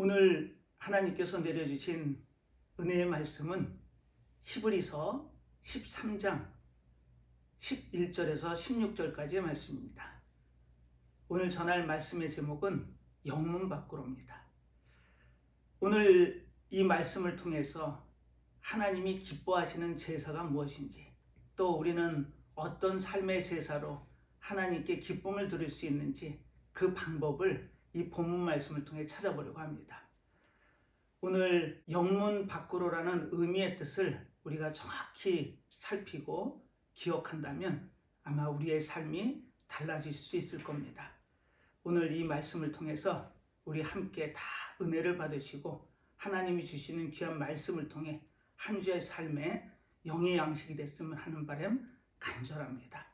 오늘 하나님께서 내려주신 은혜의 말씀은 히브리서 13장 11절에서 16절까지의 말씀입니다. 오늘 전할 말씀의 제목은 영문 밖으로입니다. 오늘 이 말씀을 통해서 하나님이 기뻐하시는 제사가 무엇인지, 또 우리는 어떤 삶의 제사로 하나님께 기쁨을 드릴 수 있는지 그 방법을 이 본문 말씀을 통해 찾아보려고 합니다. 오늘 영문 밖으로라는 의미의 뜻을 우리가 정확히 살피고 기억한다면 아마 우리의 삶이 달라질 수 있을 겁니다. 오늘 이 말씀을 통해서 우리 함께 다 은혜를 받으시고 하나님이 주시는 귀한 말씀을 통해 한 주의 삶에 영의 양식이 됐으면 하는 바람 간절합니다.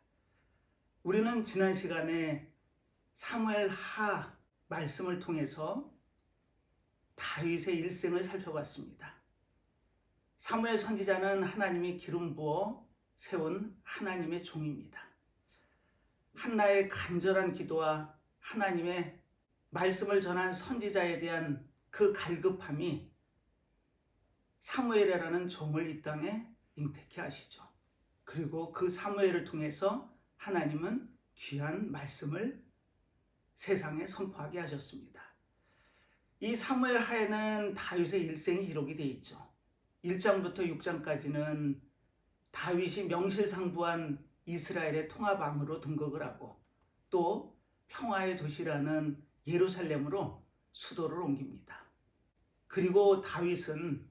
우리는 지난 시간에 사무엘 하 말씀을 통해서 다윗의 일생을 살펴봤습니다. 사무엘 선지자는 하나님이 기름 부어 세운 하나님의 종입니다. 한나의 간절한 기도와 하나님의 말씀을 전한 선지자에 대한 그 갈급함이 사무엘이라는 종을 이 땅에 잉태케 하시죠. 그리고 그 사무엘을 통해서 하나님은 귀한 말씀을 세상에 선포하게 하셨습니다. 이 사무엘 하에는 다윗의 일생이 기록이 되어 있죠. 1장부터 6장까지는 다윗이 명실상부한 이스라엘의 통합왕으로 등극을 하고 또 평화의 도시라는 예루살렘으로 수도를 옮깁니다. 그리고 다윗은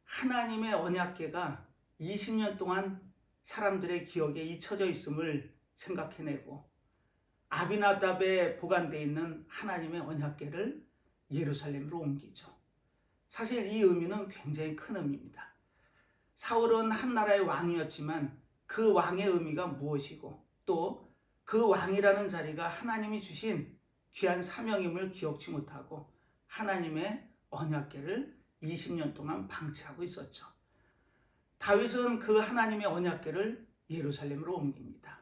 하나님의 언약궤가 20년 동안 사람들의 기억에 잊혀져 있음을 생각해내고 아비나답에 보관되어 있는 하나님의 언약궤를 예루살렘으로 옮기죠. 사실 이 의미는 굉장히 큰 의미입니다. 사울은 한 나라의 왕이었지만 그 왕의 의미가 무엇이고 또 그 왕이라는 자리가 하나님이 주신 귀한 사명임을 기억지 못하고 하나님의 언약궤를 20년 동안 방치하고 있었죠. 다윗은 그 하나님의 언약궤를 예루살렘으로 옮깁니다.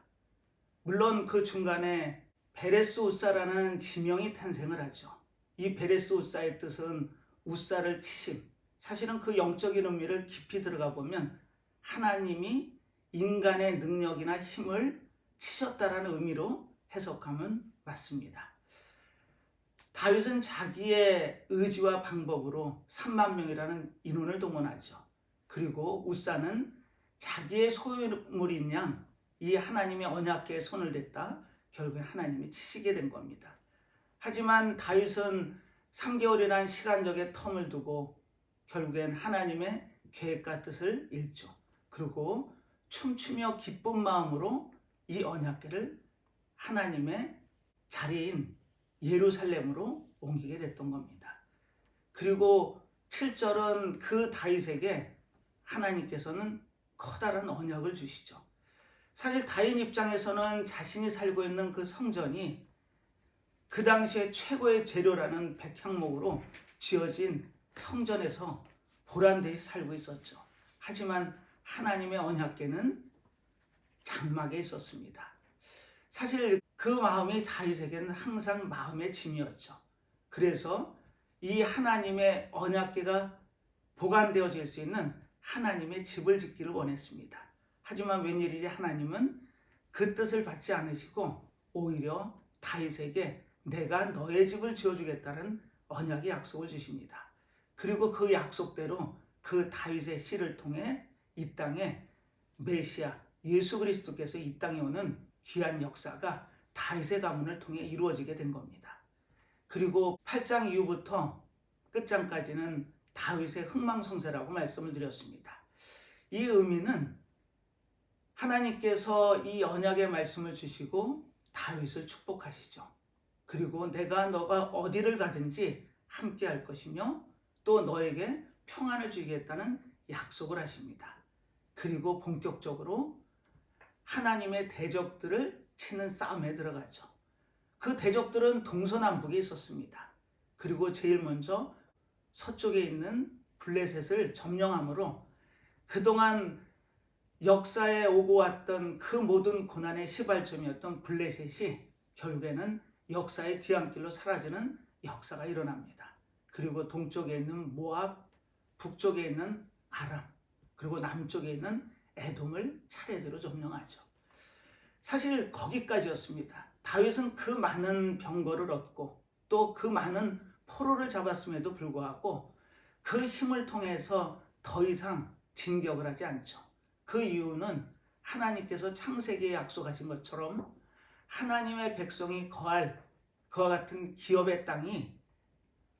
물론 그 중간에 베레스 우사라는 지명이 탄생을 하죠. 이 베레스 우사의 뜻은 우사를 치심. 사실은 그 영적인 의미를 깊이 들어가 보면 하나님이 인간의 능력이나 힘을 치셨다라는 의미로 해석하면 맞습니다. 다윗은 자기의 의지와 방법으로 3만 명이라는 인원을 동원하죠. 그리고 우사는 자기의 소유물인 양 이 하나님의 언약궤에 손을 댔다 결국에 하나님이 치시게 된 겁니다. 하지만 다윗은 3개월이라는 시간적의 텀을 두고 결국엔 하나님의 계획과 뜻을 읽죠. 그리고 춤추며 기쁜 마음으로 이 언약궤를 하나님의 자리인 예루살렘으로 옮기게 됐던 겁니다. 그리고 7절은 그 다윗에게 하나님께서는 커다란 언약을 주시죠. 사실 다윗 입장에서는 자신이 살고 있는 그 성전이 그 당시에 최고의 재료라는 백향목으로 지어진 성전에서 보란듯이 살고 있었죠. 하지만 하나님의 언약궤는 장막에 있었습니다. 사실 그 마음이 다윗에게는 항상 마음의 짐이었죠. 그래서 이 하나님의 언약궤가 보관되어질 수 있는 하나님의 집을 짓기를 원했습니다. 하지만 웬일이지 하나님은 그 뜻을 받지 않으시고 오히려 다윗에게 내가 너의 집을 지어주겠다는 언약의 약속을 주십니다. 그리고 그 약속대로 그 다윗의 씨를 통해 이 땅에 메시아 예수 그리스도께서 이 땅에 오는 귀한 역사가 다윗의 가문을 통해 이루어지게 된 겁니다. 그리고 8장 이후부터 끝장까지는 다윗의 흥망성쇠라고 말씀을 드렸습니다. 이 의미는 하나님께서 이 언약의 말씀을 주시고 다윗을 축복하시죠. 그리고 너가 어디를 가든지 함께 할 것이며 또 너에게 평안을 주겠다는 약속을 하십니다. 그리고 본격적으로 하나님의 대적들을 치는 싸움에 들어가죠. 그 대적들은 동서남북에 있었습니다. 그리고 제일 먼저 서쪽에 있는 블레셋을 점령함으로 그동안 역사에 오고 왔던 그 모든 고난의 시발점이었던 블레셋이 결국에는 역사의 뒤안길로 사라지는 역사가 일어납니다. 그리고 동쪽에 있는 모압, 북쪽에 있는 아람, 그리고 남쪽에 있는 에돔을 차례대로 점령하죠. 사실 거기까지였습니다. 다윗은 그 많은 병거를 얻고 또 그 많은 포로를 잡았음에도 불구하고 그 힘을 통해서 더 이상 진격을 하지 않죠. 그 이유는 하나님께서 창세기에 약속하신 것처럼 하나님의 백성이 거할 그와 같은 기업의 땅이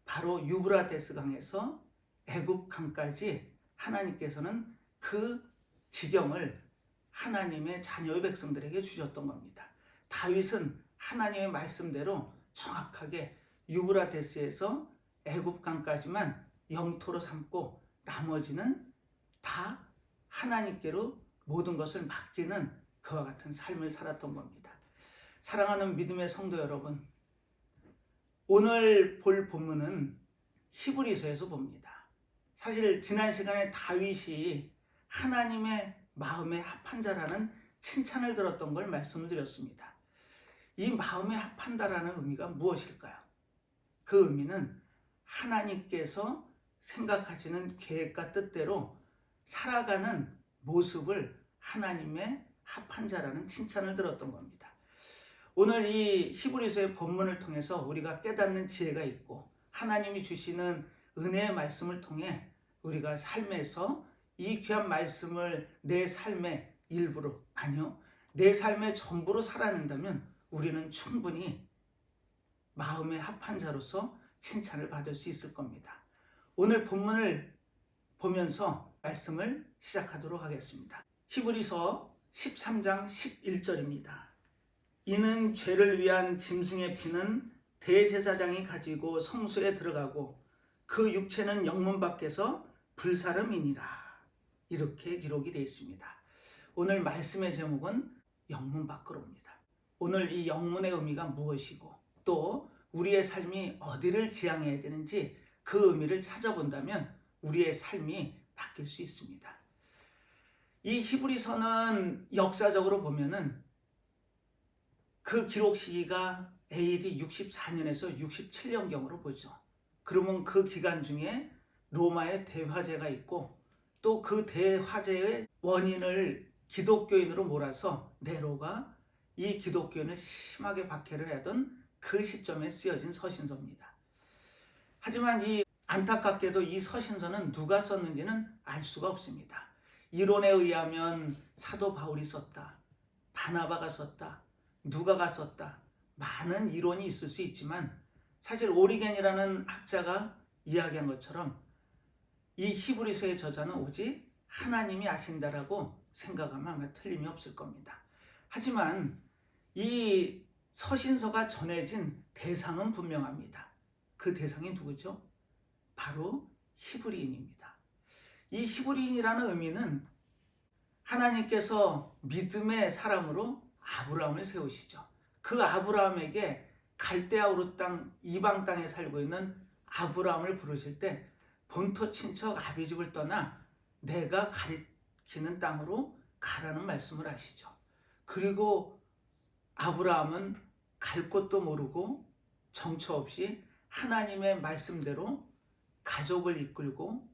바로 유브라데스 강에서 애굽 강까지 하나님께서는 그 지경을 하나님의 자녀의 백성들에게 주셨던 겁니다. 다윗은 하나님의 말씀대로 정확하게 유브라데스에서 애굽 강까지만 영토로 삼고 나머지는 다 하나님께로 모든 것을 맡기는 그와 같은 삶을 살았던 겁니다. 사랑하는 믿음의 성도 여러분, 오늘 볼 본문은 히브리서에서 봅니다. 사실 지난 시간에 다윗이 하나님의 마음에 합한 자라는 칭찬을 들었던 걸 말씀을 드렸습니다. 이 마음에 합한다라는 의미가 무엇일까요? 그 의미는 하나님께서 생각하시는 계획과 뜻대로 살아가는 모습을 하나님의 합한 자라는 칭찬을 들었던 겁니다. 오늘 이 히브리서의 본문을 통해서 우리가 깨닫는 지혜가 있고 하나님이 주시는 은혜의 말씀을 통해 우리가 삶에서 이 귀한 말씀을 내 삶의 일부로, 아니요, 내 삶의 전부로 살아낸다면 우리는 충분히 마음의 합한 자로서 칭찬을 받을 수 있을 겁니다. 오늘 본문을 보면서 말씀을 시작하도록 하겠습니다. 히브리서 13장 11절입니다. 이는 죄를 위한 짐승의 피는 대제사장이 가지고 성소에 들어가고 그 육체는 영문 밖에서 불사름이니라. 이렇게 기록이 되어 있습니다. 오늘 말씀의 제목은 영문 밖으로입니다. 오늘 이 영문의 의미가 무엇이고 또 우리의 삶이 어디를 지향해야 되는지 그 의미를 찾아본다면 우리의 삶이 바뀔 수 있습니다. 이 히브리서는 역사적으로 보면은 그 기록 시기가 AD 64년에서 67년경으로 보죠. 그러면 그 기간 중에 로마의 대화재가 있고 또 그 대화재의 원인을 기독교인으로 몰아서 네로가 이 기독교인을 심하게 박해를 하던 그 시점에 쓰여진 서신서입니다. 하지만 이 안타깝게도 이 서신서는 누가 썼는지는 알 수가 없습니다. 이론에 의하면 사도 바울이 썼다, 바나바가 썼다, 누가가 썼다, 많은 이론이 있을 수 있지만 사실 오리겐이라는 학자가 이야기한 것처럼 이 히브리서의 저자는 오직 하나님이 아신다라고 생각하면 아마 틀림이 없을 겁니다. 하지만 이 서신서가 전해진 대상은 분명합니다. 그 대상이 누구죠? 바로 히브리인입니다. 이 히브리인이라는 의미는 하나님께서 믿음의 사람으로 아브라함을 세우시죠. 그 아브라함에게 갈대아 우르 땅 이방 땅에 살고 있는 아브라함을 부르실 때 본토 친척 아비집을 떠나 내가 가리키는 땅으로 가라는 말씀을 하시죠. 그리고 아브라함은 갈 곳도 모르고 정처 없이 하나님의 말씀대로 가족을 이끌고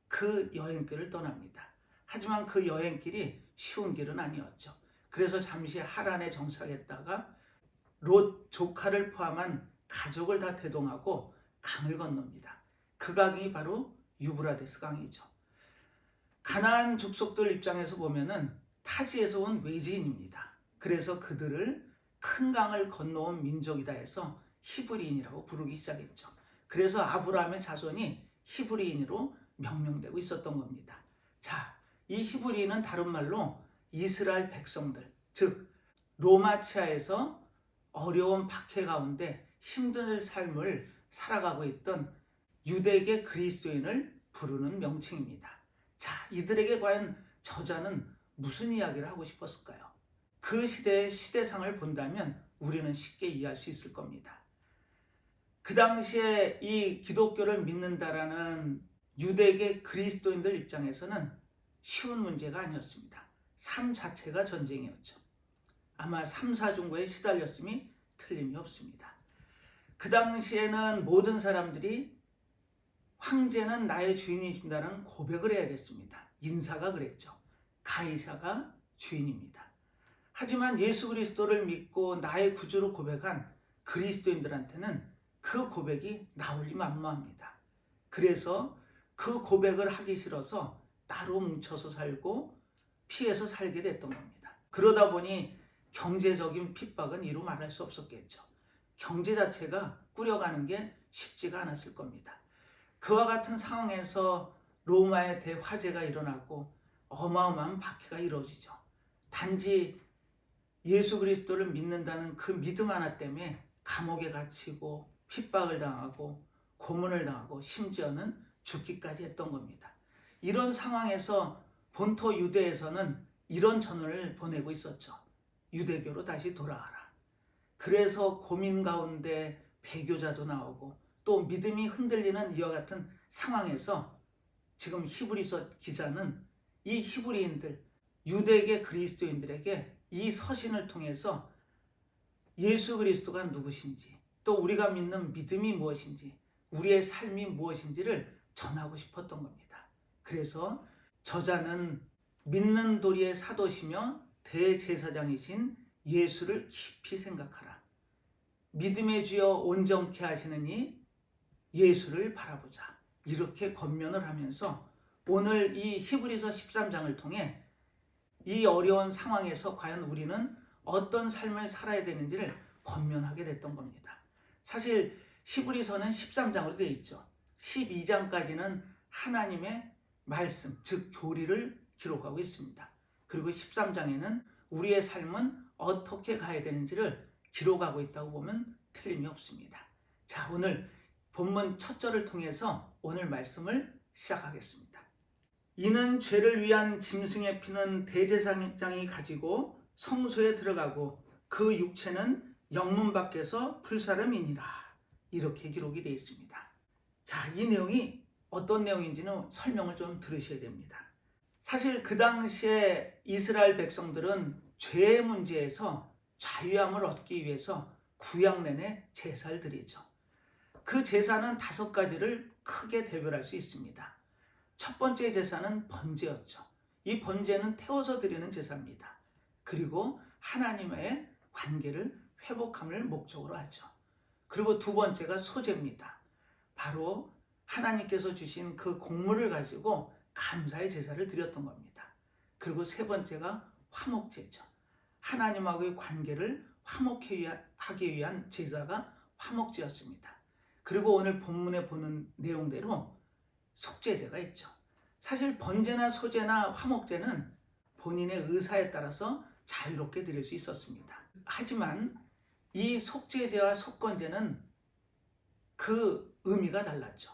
그 여행길을 떠납니다. 하지만 그 여행길이 쉬운 길은 아니었죠. 그래서 잠시 하란에 정착했다가 롯 조카를 포함한 가족을 다 대동하고 강을 건넙니다. 그 강이 바로 유브라데스 강이죠. 가나안 족속들 입장에서 보면은 타지에서 온 외지인입니다. 그래서 그들을 큰 강을 건너온 민족이다 해서 히브리인이라고 부르기 시작했죠. 그래서 아브라함의 자손이 히브리인으로 명명되고 있었던 겁니다. 자, 이 히브리인은 다른 말로 이스라엘 백성들, 즉 로마 치하에서 어려운 박해 가운데 힘든 삶을 살아가고 있던 유대계 그리스도인을 부르는 명칭입니다. 자, 이들에게 과연 저자는 무슨 이야기를 하고 싶었을까요? 그 시대의 시대상을 본다면 우리는 쉽게 이해할 수 있을 겁니다. 그 당시에 이 기독교를 믿는다라는 유대계 그리스도인들 입장에서는 쉬운 문제가 아니었습니다. 삶 자체가 전쟁이었죠. 아마 3, 4중고에 시달렸음이 틀림이 없습니다. 그 당시에는 모든 사람들이 황제는 나의 주인이십니다라는 고백을 해야 됐습니다. 인사가 그랬죠. 가이사가 주인입니다. 하지만 예수 그리스도를 믿고 나의 구주로 고백한 그리스도인들한테는 그 고백이 나올리 만무합니다. 그래서 그 고백을 하기 싫어서 따로 뭉쳐서 살고 피해서 살게 됐던 겁니다. 그러다 보니 경제적인 핍박은 이루 말할 수 없었겠죠. 경제 자체가 꾸려가는 게 쉽지가 않았을 겁니다. 그와 같은 상황에서 로마의 대화재가 일어나고 어마어마한 박해가 이루어지죠. 단지 예수 그리스도를 믿는다는 그 믿음 하나 때문에 감옥에 갇히고 핍박을 당하고 고문을 당하고 심지어는 죽기까지 했던 겁니다. 이런 상황에서 본토 유대에서는 이런 전언을 보내고 있었죠. 유대교로 다시 돌아와라. 그래서 고민 가운데 배교자도 나오고 또 믿음이 흔들리는 이와 같은 상황에서 지금 히브리서 기자는 이 히브리인들, 유대계 그리스도인들에게 이 서신을 통해서 예수 그리스도가 누구신지 또 우리가 믿는 믿음이 무엇인지 우리의 삶이 무엇인지를 전하고 싶었던 겁니다. 그래서 저자는 믿는 도리의 사도시며 대제사장이신 예수를 깊이 생각하라. 믿음의 주여 온전케 하시는 이 예수를 바라보자. 이렇게 권면을 하면서 오늘 이 히브리서 13장을 통해 이 어려운 상황에서 과연 우리는 어떤 삶을 살아야 되는지를 권면하게 됐던 겁니다. 사실 히브리서는 13장으로 되어 있죠. 12장까지는 하나님의 말씀, 즉 교리를 기록하고 있습니다. 그리고 13장에는 우리의 삶은 어떻게 가야 되는지를 기록하고 있다고 보면 틀림이 없습니다. 자, 오늘 본문 첫 절을 통해서 오늘 말씀을 시작하겠습니다. 이는 죄를 위한 짐승의 피는 대제사장이 가지고 성소에 들어가고 그 육체는 영문 밖에서 불사름이니라. 이렇게 기록이 되어 있습니다. 자, 이 내용이 어떤 내용인지는 설명을 좀 들으셔야 됩니다. 사실 그 당시에 이스라엘 백성들은 죄의 문제에서 자유함을 얻기 위해서 구약 내내 제사를 드리죠. 그 제사는 5가지를 크게 대별할 수 있습니다. 첫 번째 제사는 번제였죠. 이 번제는 태워서 드리는 제사입니다. 그리고 하나님의 관계를 회복함을 목적으로 하죠. 그리고 두 번째가 소제입니다. 바로 하나님께서 주신 그 곡물을 가지고 감사의 제사를 드렸던 겁니다. 그리고 세 번째가 화목제죠. 하나님하고의 관계를 화목하기 위한 제사가 화목제였습니다. 그리고 오늘 본문에 보는 내용대로 속죄제가 있죠. 사실 번제나 소제나 화목제는 본인의 의사에 따라서 자유롭게 드릴 수 있었습니다. 하지만 이 속죄제와 속건제는 그 의미가 달랐죠.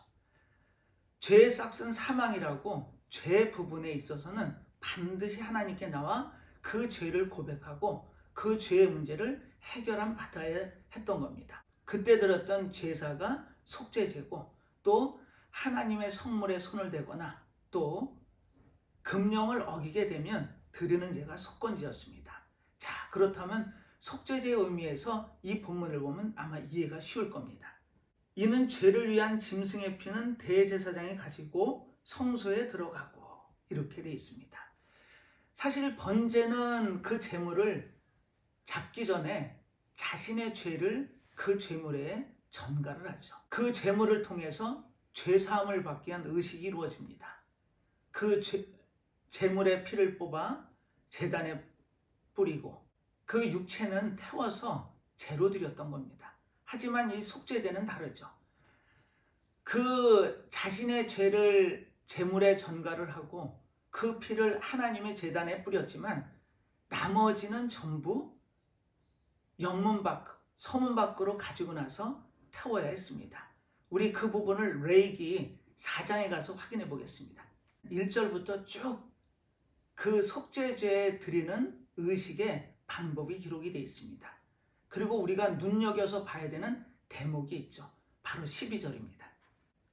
죄의 싹은 사망이라고 죄 부분에 있어서는 반드시 하나님께 나와 그 죄를 고백하고 그 죄의 문제를 해결함 받아야 했던 겁니다. 그때 드렸던 제사가 속죄제고 또 하나님의 성물에 손을 대거나 또 금령을 어기게 되면 드리는 제가 속건제였습니다. 자, 그렇다면 속죄제의 의미에서 이 본문을 보면 아마 이해가 쉬울 겁니다. 이는 죄를 위한 짐승의 피는 대제사장이 가지고 성소에 들어가고 이렇게 되어 있습니다. 사실 번제는 그 제물을 잡기 전에 자신의 죄를 그 제물에 전가를 하죠. 그 제물을 통해서 죄사함을 받기 위한 의식이 이루어집니다. 그 제물의 피를 뽑아 제단에 뿌리고 그 육체는 태워서 제로 드렸던 겁니다. 하지만 이 속죄제는 다르죠. 그 자신의 죄를 제물에 전가를 하고 그 피를 하나님의 제단에 뿌렸지만 나머지는 전부 영문 밖, 서문 밖으로 가지고 나서 태워야 했습니다. 우리 그 부분을 레위기 4장에 가서 확인해 보겠습니다. 1절부터 쭉 그 속죄제에 드리는 의식의 방법이 기록이 되어 있습니다. 그리고 우리가 눈여겨서 봐야 되는 대목이 있죠. 바로 12절입니다.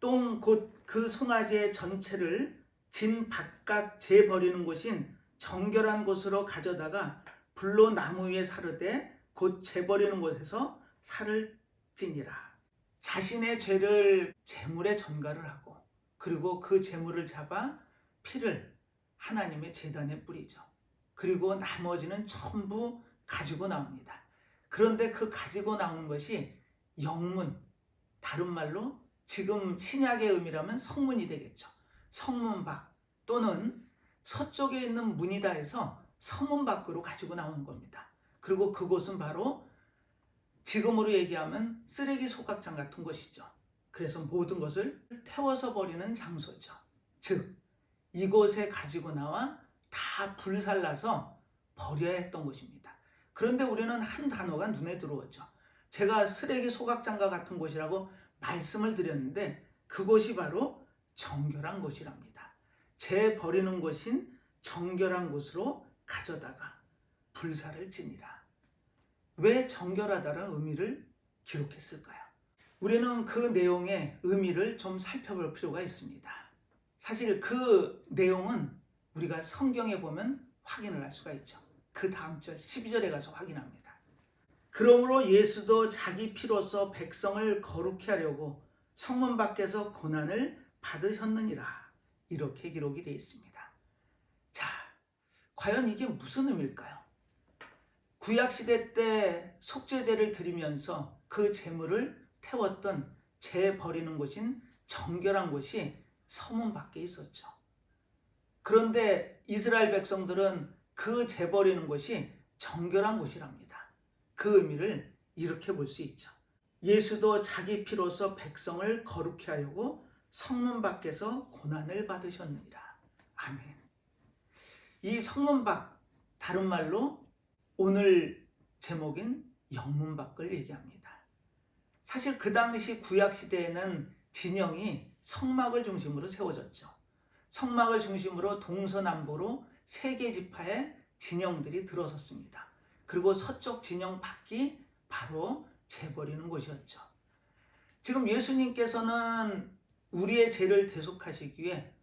똥 곧 그 송아지의 전체를 진 바깥 재 버리는 곳인 정결한 곳으로 가져다가 불로 나무 위에 사르되 곧 재 버리는 곳에서 살을 찌니라. 자신의 죄를 제물에 전가를 하고 그리고 그 제물을 잡아 피를 하나님의 제단에 뿌리죠. 그리고 나머지는 전부 가지고 나옵니다. 그런데 그 가지고 나온 것이 영문, 다른 말로 지금 신약의 의미라면 성문이 되겠죠. 성문 밖 또는 서쪽에 있는 문이다 해서 성문 밖으로 가지고 나오는 겁니다. 그리고 그곳은 바로 지금으로 얘기하면 쓰레기 소각장 같은 곳이죠. 그래서 모든 것을 태워서 버리는 장소죠. 즉 이곳에 가지고 나와 다 불살라서 버려야 했던 것입니다. 그런데 우리는 한 단어가 눈에 들어오죠. 제가 쓰레기 소각장과 같은 곳이라고 말씀을 드렸는데 그곳이 바로 정결한 곳이랍니다. 재버리는 곳인 정결한 곳으로 가져다가 불사를 지니라. 왜 정결하다는 의미를 기록했을까요? 우리는 그 내용의 의미를 좀 살펴볼 필요가 있습니다. 사실 그 내용은 우리가 성경에 보면 확인을 할 수가 있죠. 그 다음 절 12절에 가서 확인합니다. 그러므로 예수도 자기 피로써 백성을 거룩히 하려고 성문 밖에서 고난을 받으셨느니라. 이렇게 기록이 되어 있습니다. 자, 과연 이게 무슨 의미일까요? 구약시대 때 속죄제를 드리면서 그 제물을 태웠던 재버리는 곳인 정결한 곳이 성문 밖에 있었죠. 그런데 이스라엘 백성들은 그 재버리는 곳이 정결한 곳이랍니다. 그 의미를 이렇게 볼 수 있죠. 예수도 자기 피로써 백성을 거룩히 하려고 성문 밖에서 고난을 받으셨느니라. 아멘. 이 성문 밖, 다른 말로 오늘 제목인 영문 밖을 얘기합니다. 사실 그 당시 구약시대에는 진영이 성막을 중심으로 세워졌죠. 성막을 중심으로 동서남북으로 세 개 지파의 진영들이 들어섰습니다. 그리고 서쪽 진영 밖이 바로 재버리는 곳이었죠. 지금 예수님께서는 우리의 죄를 대속하시기 위해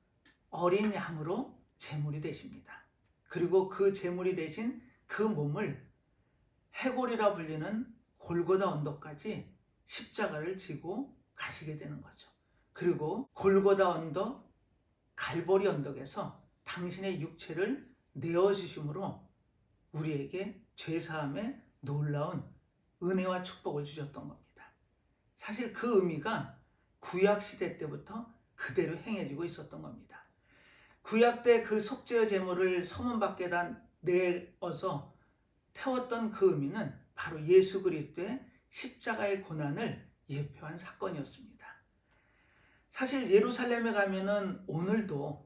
어린 양으로 제물이 되십니다. 그리고 그 제물이 되신 그 몸을 해골이라 불리는 골고다 언덕까지 십자가를 지고 가시게 되는 거죠. 그리고 골고다 언덕, 갈보리 언덕에서 당신의 육체를 내어주심으로 우리에게 죄사함의 놀라운 은혜와 축복을 주셨던 겁니다. 사실 그 의미가 구약시대 때부터 그대로 행해지고 있었던 겁니다. 구약 때 그 속죄의 제물을 성문 밖에다 내어서 태웠던 그 의미는 바로 예수 그리스도의 십자가의 고난을 예표한 사건이었습니다. 사실 예루살렘에 가면은 오늘도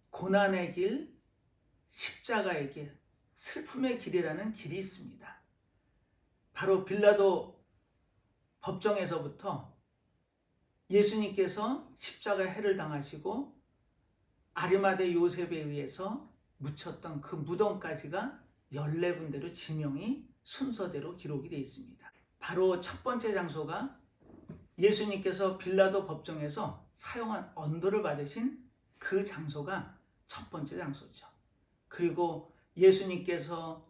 고난의 길, 십자가의 길, 슬픔의 길이라는 길이 있습니다. 바로 빌라도 법정에서부터 예수님께서 십자가 해를 당하시고 아리마대 요셉에 의해서 묻혔던 그 무덤까지가 14군데로 지명이 순서대로 기록이 되어 있습니다. 바로 첫 번째 장소가 예수님께서 빌라도 법정에서 사용한 언도를 받으신 그 장소가 첫 번째 장소죠. 그리고 예수님께서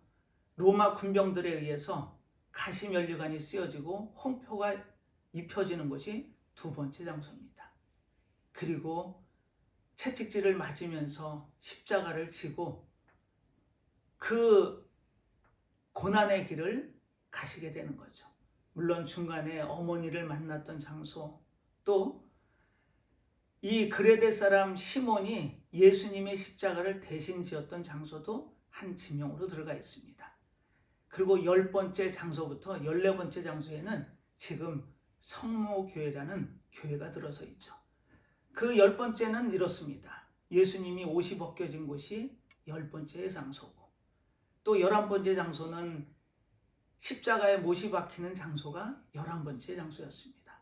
로마 군병들에 의해서 가시면류관이 쓰여지고 홍표가 입혀지는 것이 두 번째 장소입니다. 그리고 채찍질을 맞으면서 십자가를 지고 그 고난의 길을 가시게 되는 거죠. 물론 중간에 어머니를 만났던 장소, 또 이 그레데 사람 시몬이 예수님의 십자가를 대신 지었던 장소도 한 지명으로 들어가 있습니다. 그리고 10번째 장소부터 14번째 장소에는 지금 성모교회라는 교회가 들어서 있죠. 그 10번째는 이렇습니다. 예수님이 옷이 벗겨진 곳이 10번째 장소고, 또 11번째 장소는 십자가에 못이 박히는 장소가 11번째 장소였습니다.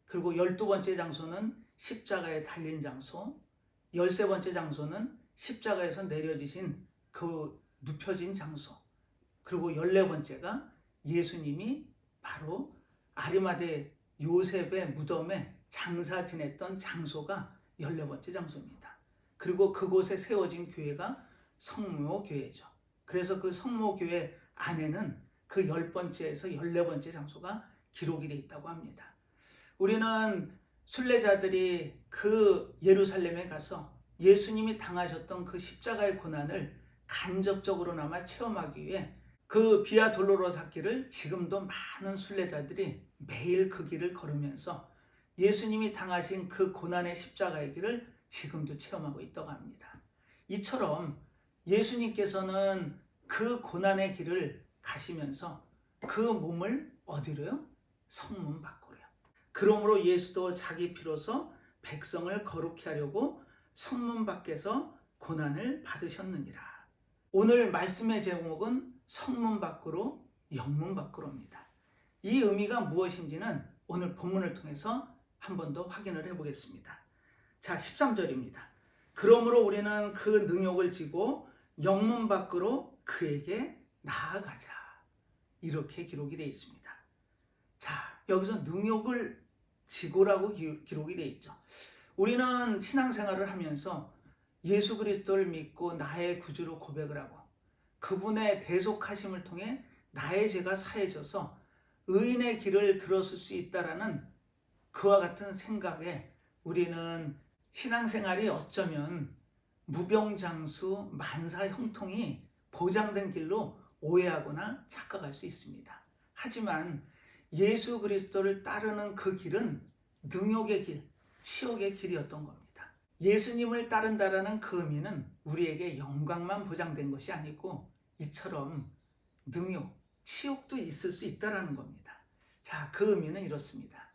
그리고 12번째 장소는 십자가에 달린 장소, 13번째 장소는 십자가에서 내려지신 그 눕혀진 장소, 그리고 14번째가 예수님이 바로 아리마대 요셉의 무덤에 장사 지냈던 장소가 14번째 장소입니다. 그리고 그곳에 세워진 교회가 성모교회죠. 그래서 그 성모교회 안에는 그 10번째에서 14번째 장소가 기록이 되어 있다고 합니다. 우리는 순례자들이 그 예루살렘에 가서 예수님이 당하셨던 그 십자가의 고난을 간접적으로나마 체험하기 위해 그 비아 돌로로사 길을 지금도 많은 순례자들이 매일 그 길을 걸으면서 예수님이 당하신 그 고난의 십자가의 길을 지금도 체험하고 있다고 합니다. 이처럼 예수님께서는 그 고난의 길을 가시면서 그 몸을 어디로요? 성문 밖으로요. 그러므로 예수도 자기 피로서 백성을 거룩히 하려고 성문 밖에서 고난을 받으셨느니라. 오늘 말씀의 제목은 성문 밖으로 영문 밖으로입니다. 이 의미가 무엇인지는 오늘 본문을 통해서 한 번 더 확인을 해보겠습니다. 자, 13절입니다. 그러므로 우리는 그 능욕을 지고 영문 밖으로 그에게 나아가자. 이렇게 기록이 되어 있습니다. 자, 여기서 능욕을 지고라고 기록이 되어 있죠. 우리는 신앙생활을 하면서 예수 그리스도를 믿고 나의 구주로 고백을 하고 그분의 대속하심을 통해 나의 죄가 사해져서 의인의 길을 들었을 수 있다라는 그와 같은 생각에 우리는 신앙생활이 어쩌면 무병장수 만사 형통이 보장된 길로 오해하거나 착각할 수 있습니다. 하지만 예수 그리스도를 따르는 그 길은 능욕의 길, 치욕의 길이었던 겁니다. 예수님을 따른다라는 그 의미는 우리에게 영광만 보장된 것이 아니고 이처럼 능욕, 치욕도 있을 수 있다라는 겁니다. 자, 그 의미는 이렇습니다.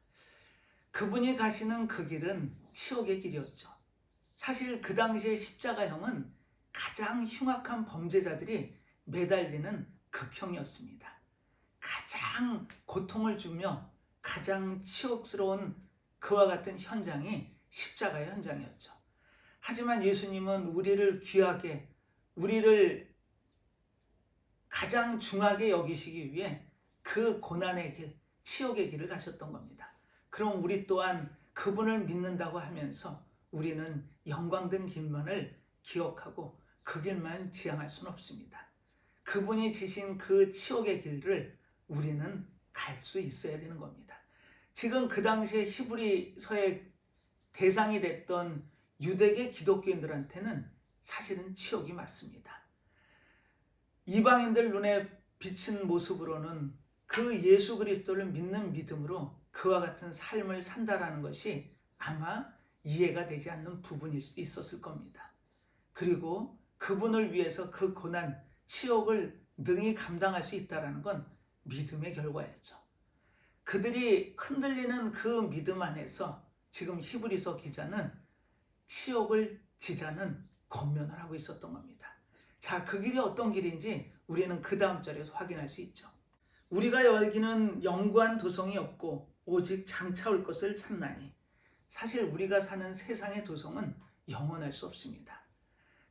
그분이 가시는 그 길은 치욕의 길이었죠. 사실 그 당시의 십자가형은 가장 흉악한 범죄자들이 매달리는 극형이었습니다. 가장 고통을 주며 가장 치욕스러운 그와 같은 현장이 십자가의 현장이었죠. 하지만 예수님은 우리를 귀하게, 우리를 가장 중하게 여기시기 위해 그 고난의 길, 치욕의 길을 가셨던 겁니다. 그럼 우리 또한 그분을 믿는다고 하면서 우리는 영광된 길만을 기억하고 그 길만 지향할 수는 없습니다. 그분이 지신 그 치욕의 길을 우리는 갈 수 있어야 되는 겁니다. 지금 그 당시에 히브리서의 대상이 됐던 유대계 기독교인들한테는 사실은 치욕이 맞습니다. 이방인들 눈에 비친 모습으로는 그 예수 그리스도를 믿는 믿음으로 그와 같은 삶을 산다라는 것이 아마 이해가 되지 않는 부분일 수도 있었을 겁니다. 그리고 그분을 위해서 그 고난, 치욕을 능히 감당할 수 있다는 건 믿음의 결과였죠. 그들이 흔들리는 그 믿음 안에서 지금 히브리서 기자는 치욕을 지자는 권면을 하고 있었던 겁니다. 자, 그 길이 어떤 길인지 우리는 그 다음 절에서 확인할 수 있죠. 우리가 여기는 영구한 도성이 없고 오직 장차 올 것을 찾나니. 사실 우리가 사는 세상의 도성은 영원할 수 없습니다.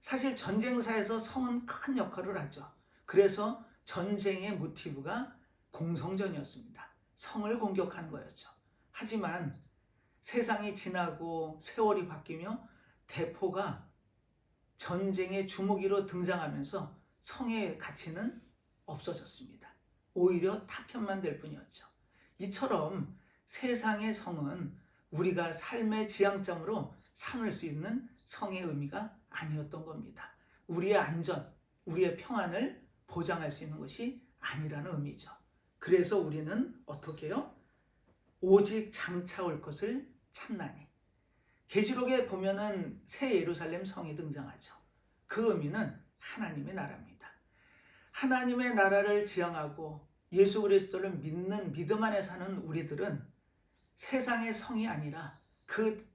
사실 전쟁사에서 성은 큰 역할을 하죠. 그래서 전쟁의 모티브가 공성전이었습니다. 성을 공격하는 거였죠. 하지만 세상이 지나고 세월이 바뀌며 대포가 전쟁의 주무기로 등장하면서 성의 가치는 없어졌습니다. 오히려 타편만 될 뿐이었죠. 이처럼 세상의 성은 우리가 삶의 지향점으로 삼을 수 있는 성의 의미가 아니었던 겁니다. 우리의 안전, 우리의 평안을 보장할 수 있는 것이 아니라는 의미죠. 그래서 우리는 어떻게 해요? 오직 장차 올 것을 찾나니. 계시록에 보면은 새 예루살렘 성이 등장하죠. 그 의미는 하나님의 나라입니다. 하나님의 나라를 지향하고 예수 그리스도를 믿는 믿음 안에 사는 우리들은 세상의 성이 아니라 그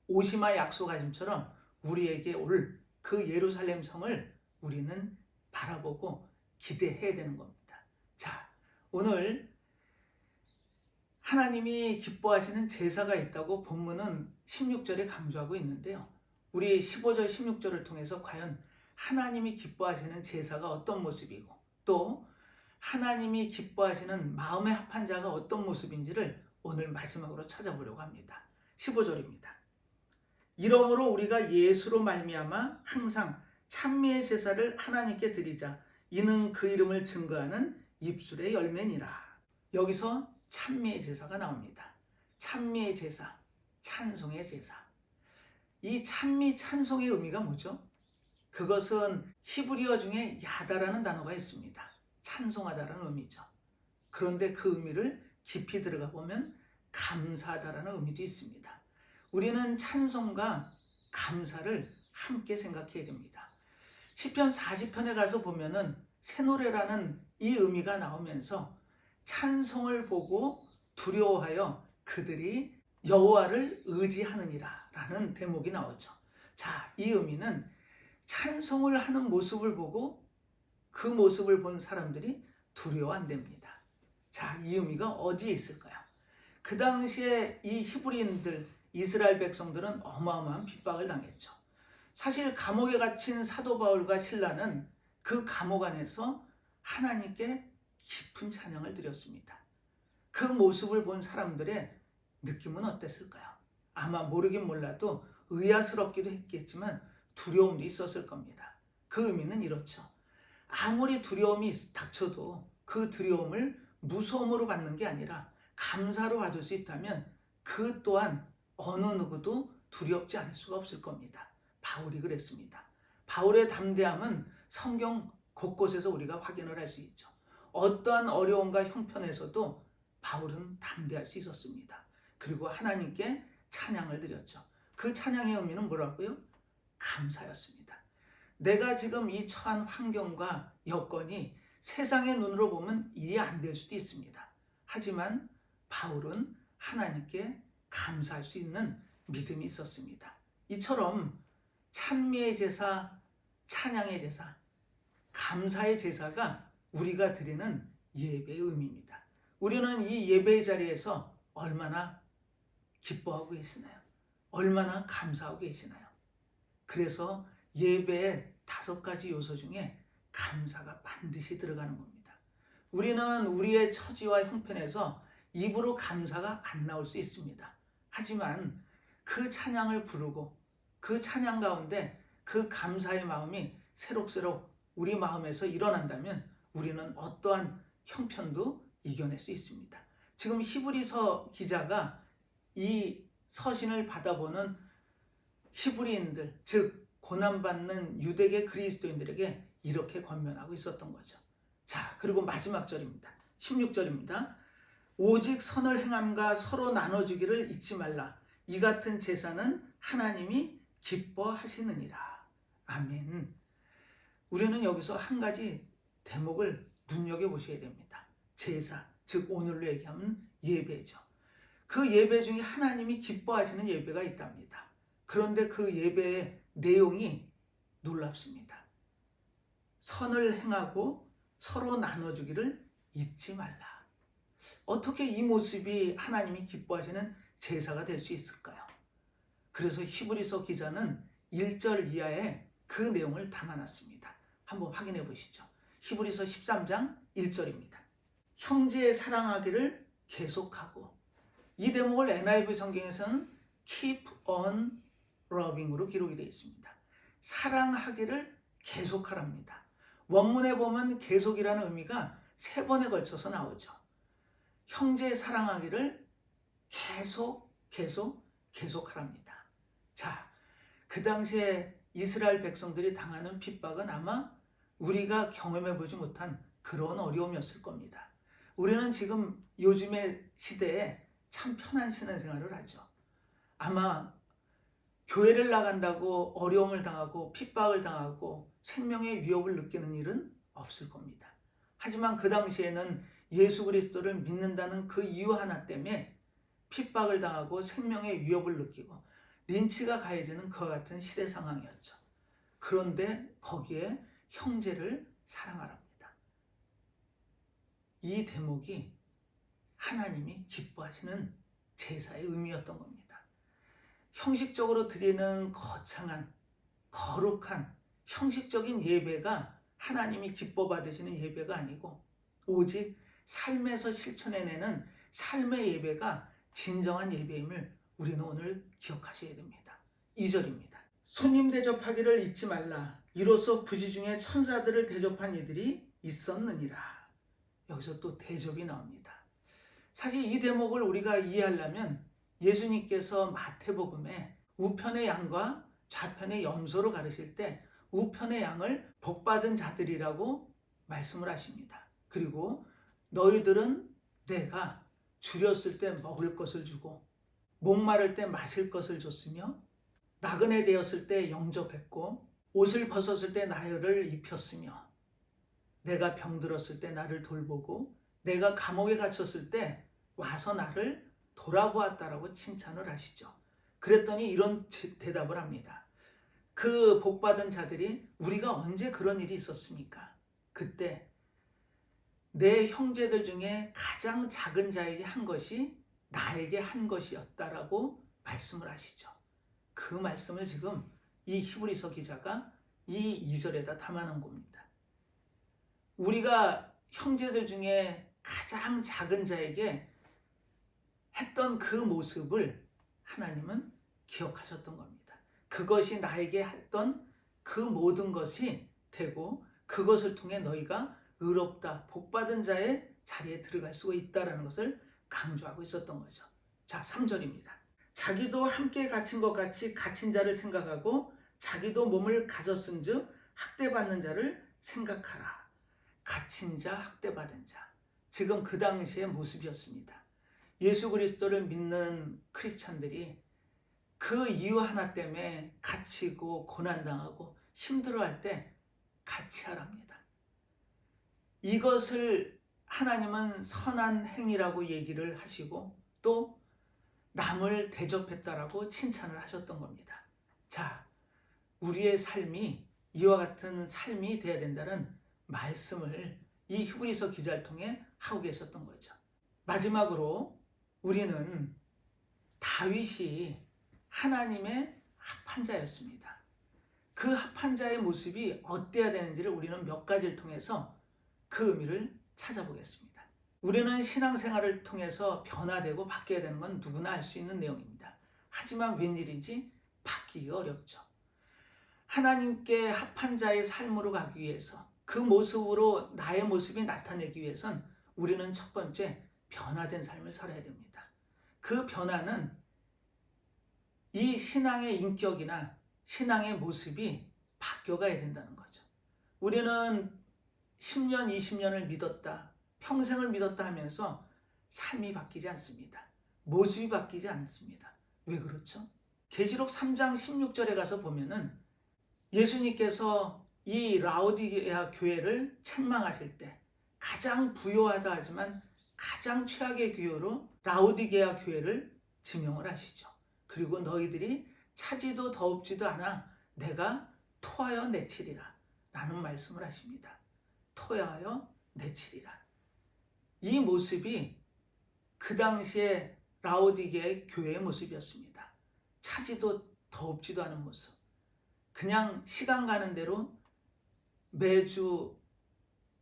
오시마 약속하심처럼 우리에게 올 그 예루살렘 성을 우리는 바라보고 기대해야 되는 겁니다. 자, 오늘 하나님이 기뻐하시는 제사가 있다고 본문은 16절에 강조하고 있는데요. 우리 15절, 16절을 통해서 과연 하나님이 기뻐하시는 제사가 어떤 모습이고 또 하나님이 기뻐하시는 마음에 합한 자가 어떤 모습인지를 오늘 마지막으로 찾아보려고 합니다. 15절입니다. 이러므로 우리가 예수로 말미암아 항상 찬미의 제사를 하나님께 드리자. 이는 그 이름을 증거하는 입술의 열매니라. 여기서 찬미의 제사가 나옵니다. 찬미의 제사. 찬송의 제사. 이 찬미 찬송의 의미가 뭐죠? 그것은 히브리어 중에 야다라는 단어가 있습니다. 찬송하다라는 의미죠. 그런데 그 의미를 깊이 들어가 보면 감사하다라는 의미도 있습니다. 우리는 찬송과 감사를 함께 생각해야 됩니다. 시편 40편에 가서 보면은 새 노래라는 이 의미가 나오면서 찬송을 보고 두려워하여 그들이 여호와를 의지하느니라 라는 대목이 나오죠. 자, 이 의미는 찬송을 하는 모습을 보고 그 모습을 본 사람들이 두려워 안 됩니다. 자, 이 의미가 어디에 있을까요? 그 당시에 이 히브리인들, 이스라엘 백성들은 어마어마한 핍박을 당했죠. 사실 감옥에 갇힌 사도 바울과 실라는 그 감옥 안에서 하나님께 깊은 찬양을 드렸습니다. 그 모습을 본 사람들의 느낌은 어땠을까요? 아마 모르긴 몰라도 의아스럽기도 했겠지만 두려움도 있었을 겁니다. 그 의미는 이렇죠. 아무리 두려움이 닥쳐도 그 두려움을 무서움으로 받는 게 아니라 감사로 받을 수 있다면 그 또한 어느 누구도 두렵지 않을 수가 없을 겁니다. 바울이 그랬습니다. 바울의 담대함은 성경 곳곳에서 우리가 확인을 할 수 있죠. 어떠한 어려움과 형편에서도 바울은 담대할 수 있었습니다. 그리고 하나님께 찬양을 드렸죠. 그 찬양의 의미는 뭐라고요? 감사였습니다. 내가 지금 이 처한 환경과 여건이 세상의 눈으로 보면 이해 안 될 수도 있습니다. 하지만 바울은 하나님께 감사할 수 있는 믿음이 있었습니다. 이처럼 찬미의 제사, 찬양의 제사, 감사의 제사가 우리가 드리는 예배의 의미입니다. 우리는 이 예배의 자리에서 얼마나 기뻐하고 계시나요? 얼마나 감사하고 계시나요? 그래서 예배의 5가지 요소 중에 감사가 반드시 들어가는 겁니다. 우리는 우리의 처지와 형편에서 입으로 감사가 안 나올 수 있습니다. 하지만 그 찬양을 부르고 그 찬양 가운데 그 감사의 마음이 새록새록 우리 마음에서 일어난다면 우리는 어떠한 형편도 이겨낼 수 있습니다. 지금 히브리서 기자가 이 서신을 받아보는 히브리인들, 즉 고난받는 유대계 그리스도인들에게 이렇게 권면하고 있었던 거죠. 자, 그리고 마지막 절입니다. 16절입니다. 오직 선을 행함과 서로 나눠주기를 잊지 말라. 이 같은 제사는 하나님이 기뻐하시느니라. 아멘. 우리는 여기서 한 가지 대목을 눈여겨보셔야 됩니다. 제사, 즉 오늘로 얘기하면 예배죠. 그 예배 중에 하나님이 기뻐하시는 예배가 있답니다. 그런데 그 예배의 내용이 놀랍습니다. 선을 행하고 서로 나눠주기를 잊지 말라. 어떻게 이 모습이 하나님이 기뻐하시는 제사가 될 수 있을까요? 그래서 히브리서 기자는 1절 이하에 그 내용을 담아놨습니다. 한번 확인해 보시죠. 히브리서 13장 1절입니다. 형제 사랑하기를 계속하고, 이 대목을 NIV 성경에서는 keep on loving으로 기록이 되어 있습니다. 사랑하기를 계속하랍니다. 원문에 보면 계속이라는 의미가 3번에 걸쳐서 나오죠. 형제 사랑하기를 계속하랍니다. 자, 그 당시에 이스라엘 백성들이 당하는 핍박은 아마 우리가 경험해보지 못한 그런 어려움이었을 겁니다. 우리는 지금 요즘의 시대에 참 편한 신앙생활을 하죠. 아마 교회를 나간다고 어려움을 당하고 핍박을 당하고 생명의 위협을 느끼는 일은 없을 겁니다. 하지만 그 당시에는 예수 그리스도를 믿는다는 그 이유 하나 때문에 핍박을 당하고 생명의 위협을 느끼고 린치가 가해지는 그와 같은 시대 상황이었죠. 그런데 거기에 형제를 사랑하랍니다. 이 대목이 하나님이 기뻐하시는 제사의 의미였던 겁니다. 형식적으로 드리는 거창한, 거룩한, 형식적인 예배가 하나님이 기뻐 받으시는 예배가 아니고 오직 삶에서 실천해내는 삶의 예배가 진정한 예배임을 우리는 오늘 기억하셔야 됩니다. 2절입니다. 손님 대접하기를 잊지 말라. 이로써 부지 중에 천사들을 대접한 이들이 있었느니라. 여기서 또 대접이 나옵니다. 사실 이 대목을 우리가 이해하려면 예수님께서 마태복음에 우편의 양과 좌편의 염소로 가르실 때 우편의 양을 복받은 자들이라고 말씀을 하십니다. 그리고 너희들은 내가 줄였을 때 먹을 것을 주고 목마를 때 마실 것을 줬으며 나그네 되었을 때 영접했고 옷을 벗었을 때 나를 입혔으며 내가 병들었을 때 나를 돌보고 내가 감옥에 갇혔을 때 와서 나를 돌아보았다라고 칭찬을 하시죠. 그랬더니 이런 대답을 합니다. 그 복받은 자들이 우리가 언제 그런 일이 있었습니까? 그때 내 형제들 중에 가장 작은 자에게 한 것이 나에게 한 것이었다라고 말씀을 하시죠. 그 말씀을 지금 이 히브리서 기자가 이 2절에다 담아놓은 겁니다. 우리가 형제들 중에 가장 작은 자에게 했던 그 모습을 하나님은 기억하셨던 겁니다. 그것이 나에게 했던 그 모든 것이 되고 그것을 통해 너희가 의롭다, 복받은 자의 자리에 들어갈 수가 있다는 것을 강조하고 있었던 거죠. 자, 3절입니다. 자기도 함께 갇힌 것 같이 갇힌 자를 생각하고 자기도 몸을 가졌은 즉 학대받는 자를 생각하라. 갇힌 자, 학대받은 자. 지금 그 당시의 모습이었습니다. 예수 그리스도를 믿는 크리스찬들이 그 이유 하나 때문에 갇히고 고난당하고 힘들어할 때 같이 하랍니다. 이것을 하나님은 선한 행위라고 얘기를 하시고 또 남을 대접했다라고 칭찬을 하셨던 겁니다. 자, 우리의 삶이 이와 같은 삶이 되어야 된다는 말씀을 이 히브리서 기자를 통해 하고 계셨던 거죠. 마지막으로 우리는 다윗이 하나님의 합한 자였습니다. 그 합한 자의 모습이 어때야 되는지를 우리는 몇 가지를 통해서 그 의미를 찾아보겠습니다. 우리는 신앙생활을 통해서 변화되고 바뀌어야 되는 건 누구나 알 수 있는 내용입니다. 하지만 웬일인지 바뀌기가 어렵죠. 하나님께 합한 자의 삶으로 가기 위해서 그 모습으로 나의 모습이 나타내기 위해선 우리는 첫 번째 변화된 삶을 살아야 됩니다. 그 변화는 이 신앙의 인격이나 신앙의 모습이 바뀌어가야 된다는 거죠. 우리는 10년, 20년을 믿었다, 평생을 믿었다 하면서 삶이 바뀌지 않습니다. 모습이 바뀌지 않습니다. 왜 그렇죠? 계시록 3장 16절에 가서 보면은 예수님께서 이 라오디게아 교회를 책망하실 때 가장 부요하다 하지만 가장 최악의 교회로 라오디게아 교회를 지명을 하시죠. 그리고 너희들이 차지도 더웁지도 않아 내가 토하여 내치리라 라는 말씀을 하십니다. 토하여 내치리라. 이 모습이 그 당시에 라오디게아 교회의 모습이었습니다. 차지도 더웁지도 않은 모습. 그냥 시간 가는 대로 매주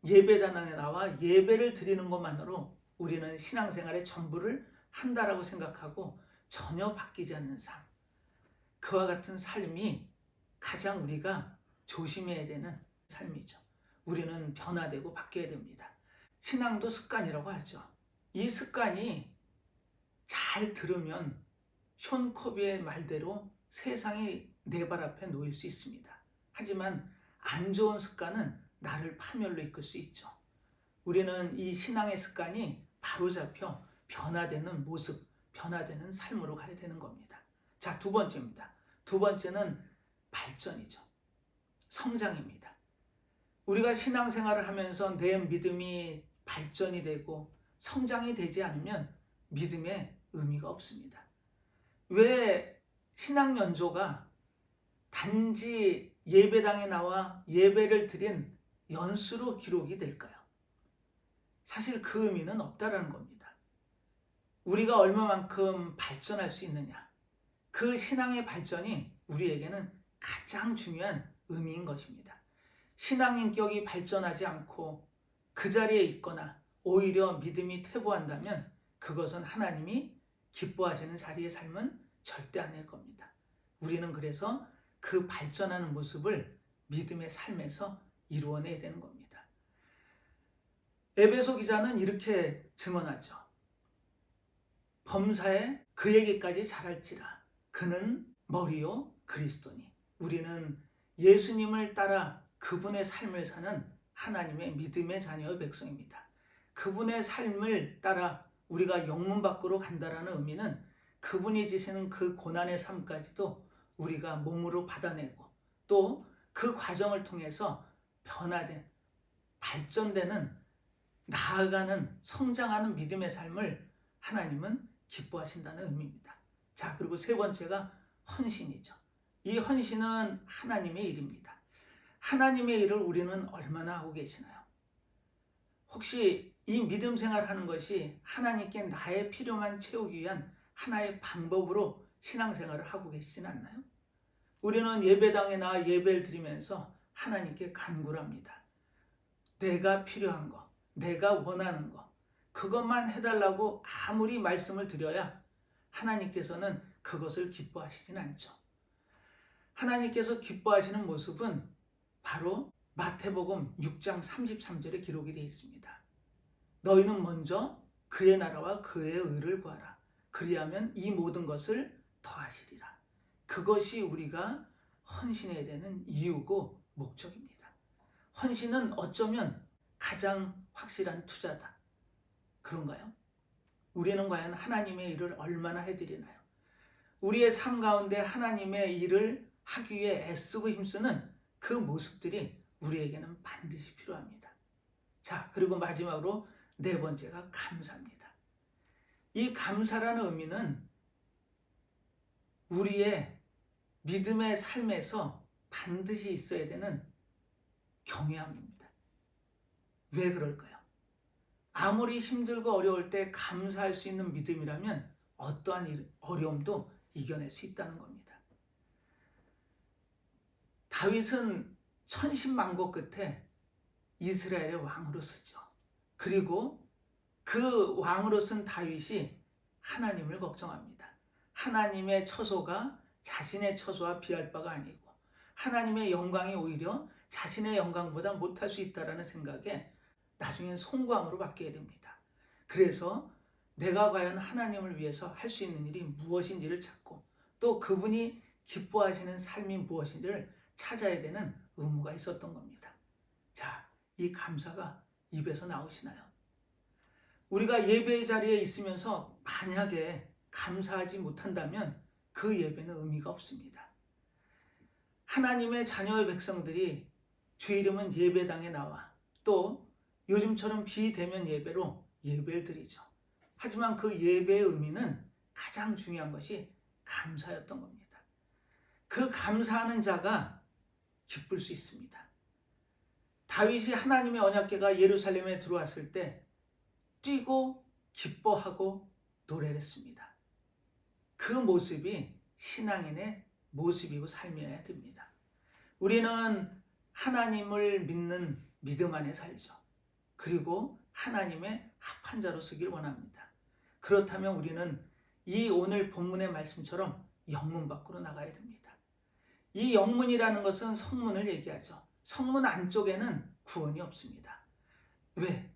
예배당에 나와 예배를 드리는 것만으로 우리는 신앙생활의 전부를 한다라고 생각하고 전혀 바뀌지 않는 삶. 그와 같은 삶이 가장 우리가 조심해야 되는 삶이죠. 우리는 변화되고 바뀌어야 됩니다. 신앙도 습관이라고 하죠. 이 습관이 잘 들으면 숀 코비의 말대로 세상이 내 발 앞에 놓일 수 있습니다. 하지만 안 좋은 습관은 나를 파멸로 이끌 수 있죠. 우리는 이 신앙의 습관이 바로잡혀 변화되는 모습, 변화되는 삶으로 가야 되는 겁니다. 자, 두 번째입니다. 두 번째는 발전이죠. 성장입니다. 우리가 신앙생활을 하면서 내 믿음이 발전이 되고 성장이 되지 않으면 믿음의 의미가 없습니다. 왜 신앙 연조가 단지 예배당에 나와 예배를 드린 연수로 기록이 될까요? 사실 그 의미는 없다라는 겁니다. 우리가 얼마만큼 발전할 수 있느냐, 그 신앙의 발전이 우리에게는 가장 중요한 의미인 것입니다. 신앙 인격이 발전하지 않고 그 자리에 있거나 오히려 믿음이 퇴보한다면 그것은 하나님이 기뻐하시는 자리의 삶은 절대 아닐 겁니다. 우리는 그래서 그 발전하는 모습을 믿음의 삶에서 이루어내야 되는 겁니다. 에베소 기자는 이렇게 증언하죠. 범사에 그에게까지 잘할지라. 그는 머리요 그리스도니. 우리는 예수님을 따라 그분의 삶을 사는 하나님의 믿음의 자녀의 백성입니다. 그분의 삶을 따라 우리가 영문 밖으로 간다라는 의미는 그분이 지시는 그 고난의 삶까지도 우리가 몸으로 받아내고 또 그 과정을 통해서 변화된, 발전되는, 나아가는, 성장하는 믿음의 삶을 하나님은 기뻐하신다는 의미입니다. 자, 그리고 세 번째가 헌신이죠. 이 헌신은 하나님의 일입니다. 하나님의 일을 우리는 얼마나 하고 계시나요? 혹시 이 믿음 생활하는 것이 하나님께 나의 필요만 채우기 위한 하나의 방법으로 신앙생활을 하고 계시진 않나요? 우리는 예배당에 나와 예배를 드리면서 하나님께 간구를 합니다. 내가 필요한 거, 내가 원하는 거, 그것만 해달라고 아무리 말씀을 드려야 하나님께서는 그것을 기뻐하시진 않죠. 하나님께서 기뻐하시는 모습은 바로 마태복음 6장 33절에 기록이 되어 있습니다. 너희는 먼저 그의 나라와 그의 의를 구하라. 그리하면 이 모든 것을 더하시리라. 그것이 우리가 헌신해야 되는 이유고 목적입니다. 헌신은 어쩌면 가장 확실한 투자다. 그런가요? 우리는 과연 하나님의 일을 얼마나 해드리나요? 우리의 삶 가운데 하나님의 일을 하기 위해 애쓰고 힘쓰는 그 모습들이 우리에게는 반드시 필요합니다. 자, 그리고 마지막으로 네 번째가 감사입니다. 이 감사라는 의미는 우리의 믿음의 삶에서 반드시 있어야 되는 경외함입니다. 왜 그럴까요? 아무리 힘들고 어려울 때 감사할 수 있는 믿음이라면 어떠한 어려움도 이겨낼 수 있다는 겁니다. 다윗은 천신만고 끝에 이스라엘의 왕으로 쓰죠. 그리고 그 왕으로 쓴 다윗이 하나님을 걱정합니다. 하나님의 처소가 자신의 처소와 비할 바가 아니고 하나님의 영광이 오히려 자신의 영광보다 못할 수 있다는 생각에 나중엔 송구함으로 바뀌게 됩니다. 그래서 내가 과연 하나님을 위해서 할 수 있는 일이 무엇인지를 찾고 또 그분이 기뻐하시는 삶이 무엇인지를 찾아야 되는 의무가 있었던 겁니다. 자, 이 감사가 입에서 나오시나요? 우리가 예배의 자리에 있으면서 만약에 감사하지 못한다면 그 예배는 의미가 없습니다. 하나님의 자녀의 백성들이 주 이름은 예배당에 나와 또 요즘처럼 비대면 예배로 예배를 드리죠. 하지만 그 예배의 의미는 가장 중요한 것이 감사였던 겁니다. 그 감사하는 자가 기쁠 수 있습니다. 다윗이 하나님의 언약궤가 예루살렘에 들어왔을 때 뛰고 기뻐하고 노래를 했습니다. 그 모습이 신앙인의 모습이고 삶이어야 됩니다. 우리는 하나님을 믿는 믿음 안에 살죠. 그리고 하나님의 합한 자로 쓰길 원합니다. 그렇다면 우리는 이 오늘 본문의 말씀처럼 영문 밖으로 나가야 됩니다. 이 영문이라는 것은 성문을 얘기하죠. 성문 안쪽에는 구원이 없습니다. 왜?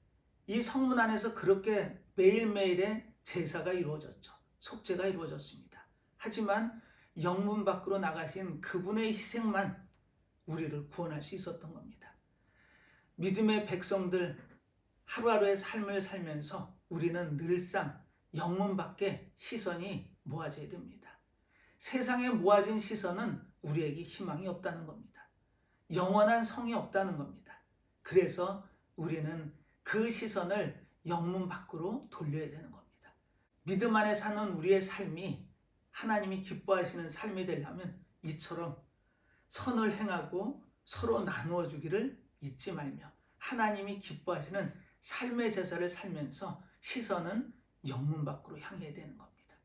이 성문 안에서 그렇게 매일매일의 제사가 이루어졌죠. 속죄가 이루어졌습니다. 하지만 영문 밖으로 나가신 그분의 희생만 우리를 구원할 수 있었던 겁니다. 믿음의 백성들 하루하루의 삶을 살면서 우리는 늘상 영문 밖에 시선이 모아져야 됩니다. 세상에 모아진 시선은 우리에게 희망이 없다는 겁니다. 영원한 성이 없다는 겁니다. 그래서 우리는 그 시선을 영문 밖으로 돌려야 되는 겁니다. 믿음 안에 사는 우리의 삶이 하나님이 기뻐하시는 삶이 되려면 이처럼 선을 행하고 서로 나누어 주기를 잊지 말며 하나님이 기뻐하시는 삶의 제사를 살면서 시선은 영문 밖으로 향해야 되는 겁니다.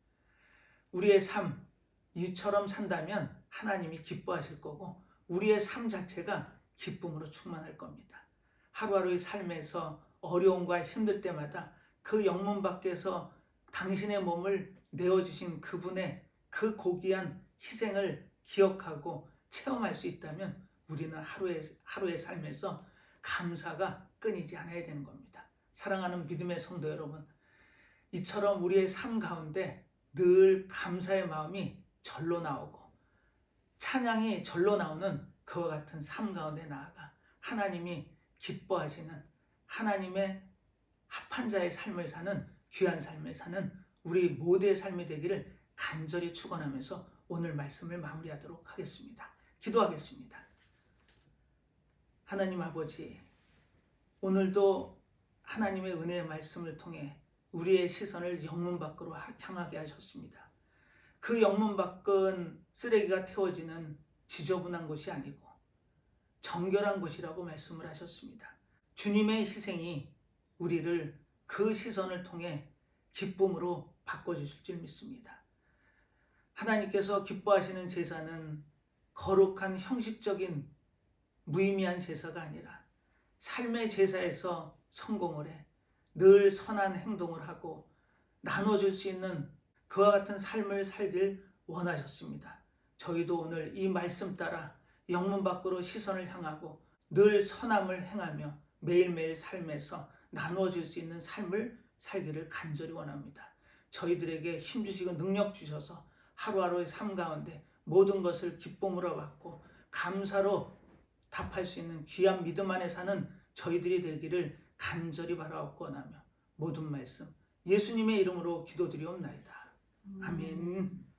우리의 삶 이처럼 산다면 하나님이 기뻐하실 거고 우리의 삶 자체가 기쁨으로 충만할 겁니다. 하루하루의 삶에서 어려움과 힘들 때마다 그 영문 밖에서 당신의 몸을 내어주신 그분의 그 고귀한 희생을 기억하고 체험할 수 있다면 우리는 하루의 삶에서 감사가 끊이지 않아야 되는 겁니다. 사랑하는 믿음의 성도 여러분, 이처럼 우리의 삶 가운데 늘 감사의 마음이 절로 나오고 찬양이 절로 나오는 그와 같은 삶 가운데 나아가 하나님이 기뻐하시는 하나님의 합한 자의 삶을 사는 귀한 삶을 사는 우리 모두의 삶이 되기를 간절히 축원하면서 오늘 말씀을 마무리하도록 하겠습니다. 기도하겠습니다. 하나님 아버지, 오늘도 하나님의 은혜의 말씀을 통해 우리의 시선을 영문 밖으로 향하게 하셨습니다. 그 영문 밖은 쓰레기가 태워지는 지저분한 곳이 아니고 정결한 곳이라고 말씀을 하셨습니다. 주님의 희생이 우리를 그 시선을 통해 기쁨으로 바꿔주실 줄 믿습니다. 하나님께서 기뻐하시는 제사는 거룩한 형식적인 무의미한 제사가 아니라 삶의 제사에서 성공을 해 늘 선한 행동을 하고 나눠줄 수 있는 그와 같은 삶을 살길 원하셨습니다. 저희도 오늘 이 말씀 따라 영문 밖으로 시선을 향하고 늘 선함을 행하며 매일매일 삶에서 나누어질 수 있는 삶을 살기를 간절히 원합니다. 저희들에게 힘 주시고 능력 주셔서 하루하루의 삶 가운데 모든 것을 기쁨으로 받고 감사로 답할 수 있는 귀한 믿음 안에 사는 저희들이 되기를 간절히 바라옵고 원하며 모든 말씀 예수님의 이름으로 기도드리옵나이다. 아멘.